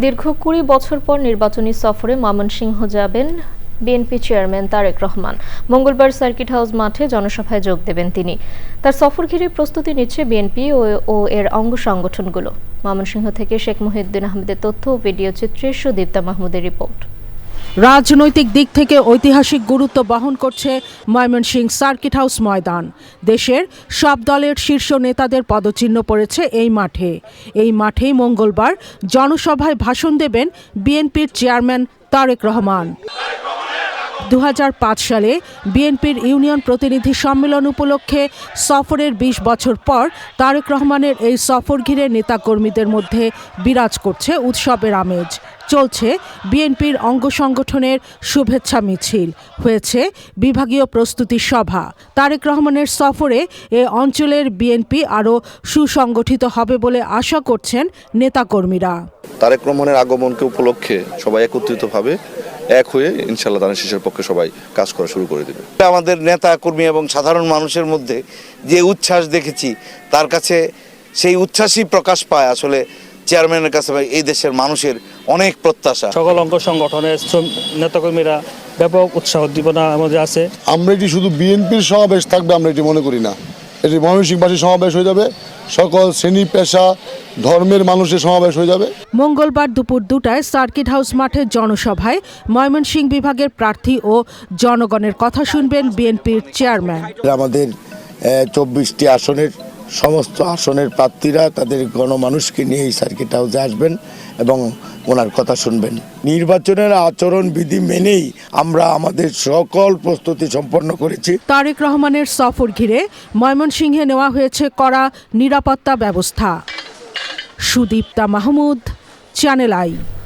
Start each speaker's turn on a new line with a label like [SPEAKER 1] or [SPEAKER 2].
[SPEAKER 1] দীর্ঘ ২০ বছর পর নির্বাচনী সফরে ময়মনসিংহ যাবেন বিএনপি চেয়ারম্যান তারেক রহমান। মঙ্গলবার সার্কিট হাউস মাঠে জনসভায় যোগ দেবেন তিনি। তার সফর ঘিরে প্রস্তুতি নিচ্ছে বিএনপি ও এর অঙ্গ সংগঠনগুলো। ময়মনসিংহ থেকে শেখ মহিউদ্দিন আহমেদের তথ্য ও ভিডিও চিত্রে সুদীপ্তা মাহমুদের রিপোর্ট।
[SPEAKER 2] রাজনৈতিক দিক থেকে ঐতিহাসিক গুরুত্ব বহন করছে ময়মনসিংহ সার্কিট হাউস ময়দান। দেশের সব দলের শীর্ষ নেতাদের পদচিহ্ন পড়েছে এই মাঠে। এই মাঠেই মঙ্গলবার জনসভায় ভাষণ দেবেন বিএনপির চেয়ারম্যান তারেক রহমান। ২০০৫ সালে বিএনপির ইউনিয়ন প্রতিনিধি সম্মেলন উপলক্ষে সফরের ২০ বছর পর তারেক রহমানের এই সফর ঘিরে নেতাকর্মীদের মধ্যে বিরাজ করছে উৎসবের আমেজ। চলছে বিএনপির অঙ্গ সংগঠনের শুভেচ্ছা মিছিল, হয়েছে বিভাগীয় প্রস্তুতি সভা। তারেক রহমানের সফরে এ অঞ্চলের বিএনপি আরও সুসংগঠিত হবে বলে আশা করছেন নেতাকর্মীরা।
[SPEAKER 3] তারেক রহমানের আগমনকে উপলক্ষে সবাই একত্রিতভাবে এক হয়ে ইনশাআল্লাহ ধানের শীষের পক্ষে সবাই কাজ করা শুরু করে দেবে।
[SPEAKER 4] আমাদের নেতা কর্মী এবং সাধারণ মানুষের মধ্যে যে উচ্ছ্বাস দেখেছি, তার কাছে সেই উচ্ছ্বাসই প্রকাশ পায় আসলে চেয়ারম্যানের কাছে এই দেশের মানুষের অনেক প্রত্যাশা।
[SPEAKER 5] সকল অঙ্গ সংগঠনের নেতাকর্মীরা ব্যাপক উৎসাহ উদ্দীপনার মধ্যে আছে।
[SPEAKER 6] আমরা এটি শুধু বিএনপির সমাবেশ থাকবে আমরা এটি মনে করি না, এটি ময়মনসিংহবাসীর সমাবেশ হয়ে যাবে, সকল শ্রেণী পেশা ধর্মের মানুষের সমাবেশ হয়ে যাবে।
[SPEAKER 2] মঙ্গলবার দুপুর ২টায় সার্কিট হাউস মাঠে জনসভায় ময়মনসিংহ বিভাগের প্রার্থী ও জনগণের কথা শুনবেন বিএনপির চেয়ারম্যান।
[SPEAKER 7] আমাদের ২৪টি আসনের সমস্ত আসনের প্রার্থীরা তাদের গণমানুষকে নিয়ে এই সার্কিট হাউসে আসবেন এবং ওনার কথা শুনবেন। নির্বাচনের আচরণ বিধি মেনেই আমরা আমাদের সকল প্রস্তুতি সম্পন্ন করেছি।
[SPEAKER 2] তারেক রহমানের সফর ঘিরে ময়মনসিংহে নেওয়া হয়েছে কড়া নিরাপত্তা ব্যবস্থা। Sudipta Mahmud, channel I.